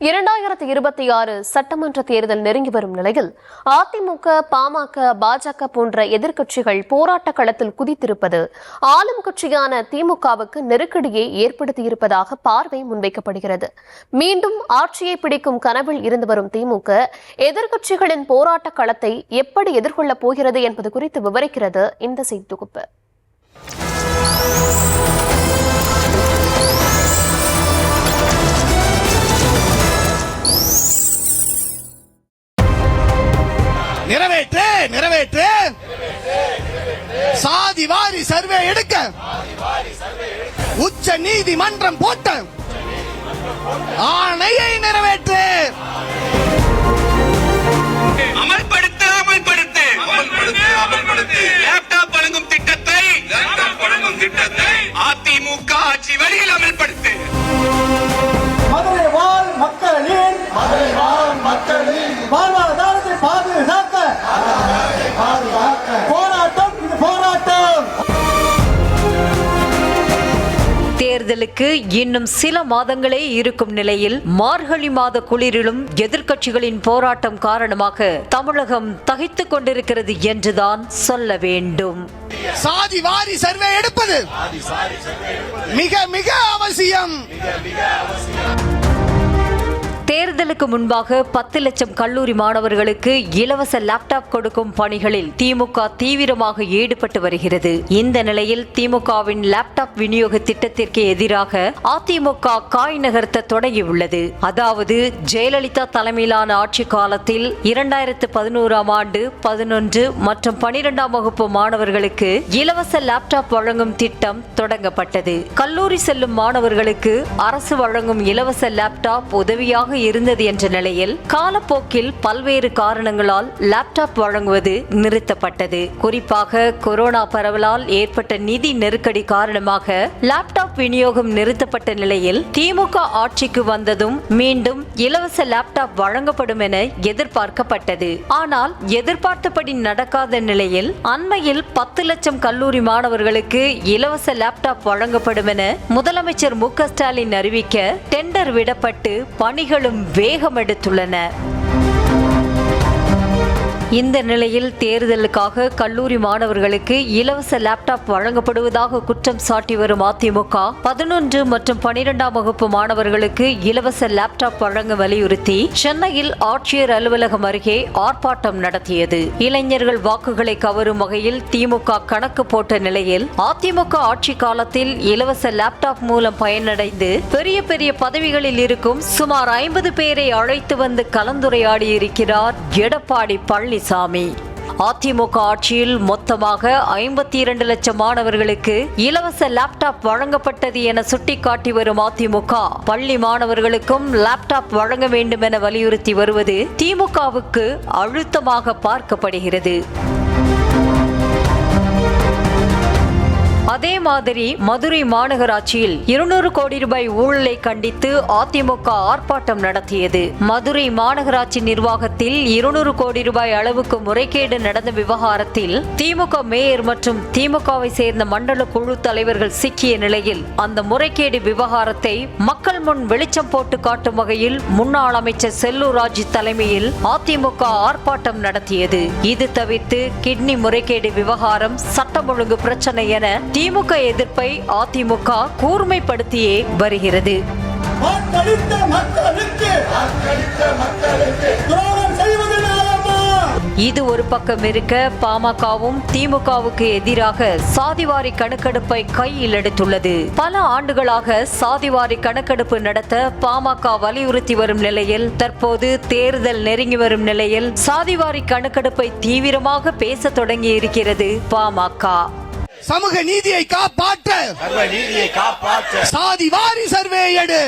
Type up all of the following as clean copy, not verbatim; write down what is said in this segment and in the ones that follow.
2026 சட்டமன்ற தேர்தல் நெருங்கி வரும் நிலையில் அதிமுக, பாமக, பாஜக போன்ற எதிர்க்கட்சிகள் போராட்ட களத்தில் குதித்திருப்பது ஆளும் கட்சியான திமுகவுக்கு நெருக்கடியை ஏற்படுத்தியிருப்பதாக பார்வை முன்வைக்கப்படுகிறது. மீண்டும் ஆட்சியை பிடிக்கும் கனவில் இருந்து வரும் திமுக எதிர்க்கட்சிகளின் போராட்ட களத்தை எப்படி எதிர்கொள்ளப் போகிறது என்பது குறித்து விவரிக்கிறது இந்த செய்தி தொகுப்பு. நிறைவேற்று நிறைவேற்று சாதிவாரி சர்வே எடுக்க உச்ச நீதிமன்றம் போட்ட ஆணையை நிறைவேற்று. அமல்படுத்து அமல்படுத்து அமல்படுத்து லேப்டாப் வழங்கும் திட்டத்தை அதிமுக ஆட்சி வழியில் அமல்படுத்து. மதுரை வாழ் மக்களின் வாழ்வாதாரத்தை பாதுகாக்க போராட்டம் இது போராட்டம். தேர்தலுக்கு இன்னும் சில மாதங்களே இருக்கும் நிலையில் மார்கழி மாத குளிரிலும் எதிர்க்கட்சிகளின் போராட்டம் காரணமாக தமிழகம் தகித்துக் கொண்டிருக்கிறது என்றுதான் சொல்ல வேண்டும். சாதி வாரி சர்வே எடுப்பது மிக மிக அவசியம். தேர்தலுக்கு முன்பாக 10 லட்சம் கல்லூரி மாணவர்களுக்கு இலவச லேப்டாப் கொடுக்கும் பணிகளில் திமுக தீவிரமாக ஈடுபட்டு வருகிறது. இந்த நிலையில் திமுகவின் லேப்டாப் விநியோக திட்டத்திற்கு எதிராக அதிமுக காய் நகர்த்த தொடங்கியுள்ளது. அதாவது ஜெயலலிதா தலைமையிலான ஆட்சி காலத்தில் 2011ஆம் ஆண்டு 11 மற்றும் 12ஆம் வகுப்பு மாணவர்களுக்கு இலவச லேப்டாப் வழங்கும் திட்டம் தொடங்கப்பட்டது. கல்லூரி செல்லும் மாணவர்களுக்கு அரசு வழங்கும் இலவச லேப்டாப் உதவியாக இருந்தது என்ற நிலையில் காலப்போக்கில் பல்வேறு காரணங்களால் லேப்டாப் வழங்குவது நிறுத்தப்பட்டது. குறிப்பாக கொரோனா பரவலால் ஏற்பட்ட நிதி நெருக்கடி காரணமாக லேப்டாப் விநியோகம் நிறுத்தப்பட்ட நிலையில் திமுக ஆட்சிக்கு வந்ததும் மீண்டும் இலவச லேப்டாப் வழங்கப்படும் என எதிர்பார்க்கப்பட்டது. ஆனால் எதிர்பார்த்தபடி நடக்காத நிலையில் அண்மையில் 10 லட்சம் கல்லூரி மாணவர்களுக்கு இலவச லேப்டாப் வழங்கப்படும் என முதலமைச்சர் மு.க. ஸ்டாலின் அறிவிக்க டெண்டர் விடப்பட்டு பணிகளும் வேகமெடுத்துள்ளன. இந்த நிலையில் தேர்தலுக்காக கல்லூரி மாணவர்களுக்கு இலவச லேப்டாப் வழங்கப்படுவதாக குற்றம் சாட்டி வரும் அதிமுக 11 மற்றும் 12ஆம் வகுப்பு மாணவர்களுக்கு இலவச லேப்டாப் வழங்க வலியுறுத்தி சென்னையில் ஆட்சியர் அலுவலகம் அருகே ஆர்ப்பாட்டம் நடத்தியது. இளைஞர்கள் வாக்குகளை கவரும் வகையில் திமுக கணக்கு போட்ட நிலையில் அதிமுக ஆட்சி காலத்தில் இலவச லேப்டாப் மூலம் பயனடைந்து பெரிய பெரிய பதவிகளில் இருக்கும் சுமார் 50 பேரை அழைத்து வந்து கலந்துரையாடி இருக்கிறார் எடப்பாடி பழனிசாமி. அதிமுக ஆட்சியில் மொத்தமாக 52 லட்சம் மாணவர்களுக்கு இலவச லேப்டாப் வழங்கப்பட்டது என சுட்டிக்காட்டி வரும் அதிமுக பள்ளி மாணவர்களுக்கும் லேப்டாப் வழங்க வேண்டும் என வலியுறுத்தி வருவது திமுகவுக்கு அழுத்தமாக பார்க்கப்படுகிறது. அதே மாதிரி மதுரை மாநகராட்சியில் 200 கோடி ரூபாய் ஊழலை கண்டித்து அதிமுக ஆர்ப்பாட்டம் நடத்தியது. மதுரை மாநகராட்சி நிர்வாகத்தில் 200 கோடி ரூபாய் அளவுக்கு முறைகேடு நடந்த விவகாரத்தில் திமுக மேயர் மற்றும் திமுகவை சேர்ந்த மண்டல குழு தலைவர்கள் சிக்கிய நிலையில் அந்த முறைகேடு விவகாரத்தை மக்கள் முன் வெளிச்சம் போட்டு காட்டும் வகையில் முன்னாள் அமைச்சர் செல்லூர் ராஜு தலைமையில் அதிமுக ஆர்ப்பாட்டம் நடத்தியது. இது தவிர்த்து கிட்னி முறைகேடு விவகாரம், சட்டம் ஒழுங்கு பிரச்சனை என திமுக எதிர்ப்பை அதிமுக கூர்மைப்படுத்தியே வருகிறது. இது ஒரு பக்கம் இருக்க, பாமகவும் திமுகவுக்கு எதிராக சாதிவாரி கணக்கெடுப்பை கையில் எடுத்துள்ளது. பல ஆண்டுகளாக சாதிவாரி கணக்கெடுப்பு நடத்த பாமக வலியுறுத்தி வரும் நிலையில் தற்போது தேர்தல் நெருங்கி வரும் நிலையில் சாதிவாரி கணக்கெடுப்பை தீவிரமாக பேச தொடங்கி இருக்கிறது பாமக. சமூக நீதியை காப்பாற்ற சாதி வாரி சர்வே எடு.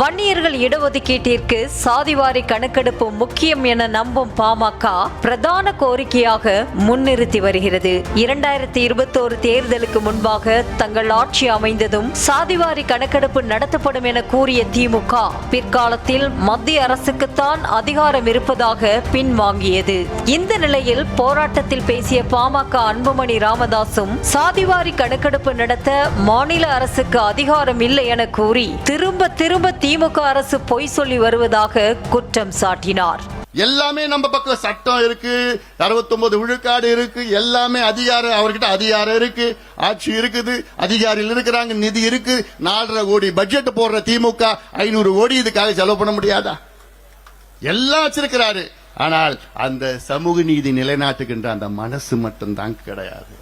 வன்னியர்கள் இடஒதுக்கீட்டிற்கு சாதிவாரி கணக்கெடுப்பு முக்கியம் என நம்பும் பாமக பிரதான கோரிக்கையாக முன்னிறுத்தி வருகிறது. 2021 தேர்தலுக்கு முன்பாக தங்கள் ஆட்சி அமைந்ததும் சாதிவாரி கணக்கெடுப்பு நடத்தப்படும் என கூறிய திமுக பிற்காலத்தில் மத்திய அரசுக்குத்தான் அதிகாரம் இருப்பதாக பின்வாங்கியது. இந்த நிலையில் போராட்டத்தில் பேசிய பாமக அன்புமணி ராமதாசும் சாதிவாரி கணக்கெடுப்பு நடத்த மாநில அரசுக்கு அதிகாரம் இல்லை என கூறி திரும்ப திமுக அரசு பொய் சொல்லி வருவதாக குற்றம் சாட்டினார். எல்லாமே நம்ம பக்கம் சட்டம் இருக்கு, 69 விழுக்காடு இருக்கு, எல்லாமே அதிகாரம், அவர்கிட்ட அதிகாரம் இருக்கு, ஆட்சி இருக்குது, அதிகாரிகள் இருக்கிறாங்க, நிதி இருக்கு. 4.5 கோடி பட்ஜெட் போடுற திமுக 500 கோடி இதுக்காக செலவு பண்ண முடியாதா? எல்லாம் வச்சிருக்கிறாரு. ஆனால் அந்த சமூக நீதி நிலைநாட்டுகின்ற அந்த மனசு மட்டும்தான் கிடையாது.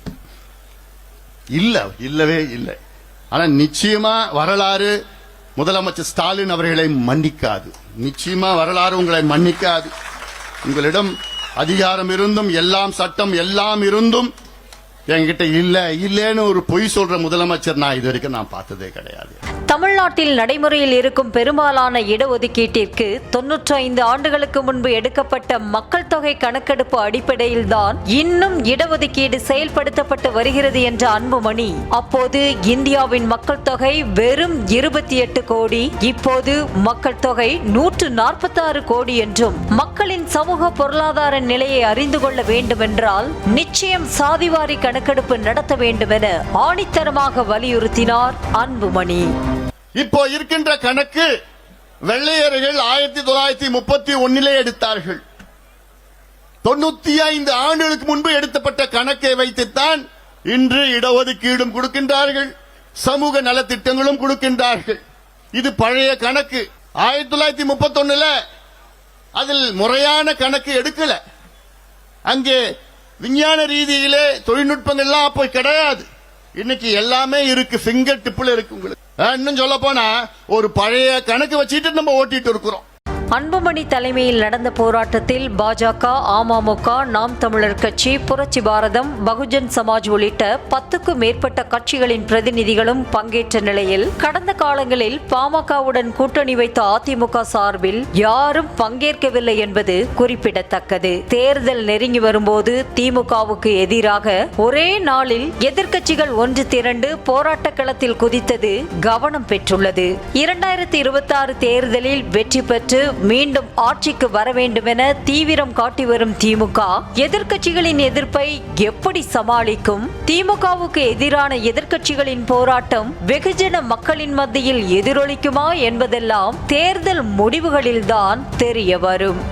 இல்லவே இல்லை. ஆனா நிச்சயமா வரலாறு முதலமைச்சர் ஸ்டாலின் அவர்களை மன்னிக்காது. நிச்சயமா வரலாறு உங்களை மன்னிக்காது. உங்களிடம் அதிகாரம் இருந்தும், எல்லாம் சட்டம் எல்லாம் இருந்தும் என்கிட்ட இல்லன்னு ஒரு பொய் சொல்ற முதலமைச்சர் நான் இது வரைக்கும் நான் பார்த்ததே கிடையாது. தமிழ்நாட்டில் நடைமுறையில் இருக்கும் பெரும்பாலான இடஒதுக்கீட்டிற்கு 95 ஆண்டுகளுக்கு முன்பு எடுக்கப்பட்ட மக்கள் தொகை கணக்கெடுப்பு அடிப்படையில்தான் இன்னும் இடஒதுக்கீடு செயல்படுத்தப்பட்டு வருகிறது என்ற அன்புமணி, அப்போது இந்தியாவின் மக்கள் தொகை வெறும் 28 கோடி, இப்போது மக்கள் தொகை 146 கோடி என்றும் மக்களின் சமூக பொருளாதார நிலையை அறிந்து கொள்ள வேண்டுமென்றால் நிச்சயம் சாதிவாரி கணக்கெடுப்பு நடத்த வேண்டும் என ஆணித்தரமாக வலியுறுத்தினார் அன்புமணி. இப்போ இருக்கின்ற கணக்கு வெள்ளையர்கள் 1931 எடுத்தார்கள். 95 ஆண்டுகளுக்கு முன்பு எடுத்தப்பட்ட கணக்கை வைத்துத்தான் இன்று இடஒதுக்கீடும் கொடுக்கின்றார்கள், சமூக நலத்திட்டங்களும் கொடுக்கின்றார்கள். இது பழைய கணக்கு. 1931 அதில் முறையான கணக்கு எடுக்கல. அங்கே விஞ்ஞான ரீதியிலே தொழில்நுட்பங்கள்லாம் அப்போ கிடையாது. இன்னைக்கு எல்லாமே இருக்கு, ஃபிங்கர் டிப்ல இருக்கு. உங்களுக்கு இன்னும் சொல்ல போனா ஒரு பழைய கணக்கு வச்சுட்டு நம்ம ஓட்டிட்டு இருக்கிறோம். அன்புமணி தலைமையில் நடந்த போராட்டத்தில் பாஜக, அமமுக, நாம் தமிழர் கட்சி, புரட்சி பாரதம், பகுஜன் சமாஜ் உள்ளிட்ட 10க்கும் மேற்பட்ட கட்சிகளின் பிரதிநிதிகளும் பங்கேற்ற நிலையில் கடந்த காலங்களில் பாமகவுடன் கூட்டணி வைத்த அதிமுக சார்பில் யாரும் பங்கேற்கவில்லை என்பது குறிப்பிடத்தக்கது. தேர்தல் நெருங்கி வரும்போது திமுகவுக்கு எதிராக ஒரே நாளில் எதிர்க்கட்சிகள் ஒன்று திரண்டு போராட்ட களத்தில் குதித்தது கவனம் பெற்றுள்ளது. 2026 தேர்தலில் வெற்றி பெற்று மீண்டும் ஆட்சிக்கு வர வேண்டும் என தீவிரம் காட்டி வரும் திமுக எதிர்க்கட்சிகளின் எதிர்ப்பை எப்படி சமாளிக்கும்? திமுகவுக்கு எதிரான எதிர்க்கட்சிகளின் போராட்டம் வெகுஜன மக்களின் மத்தியில் எதிரொலிக்குமா என்பதெல்லாம் தேர்தல் முடிவுகளில்தான் தெரிய வரும்.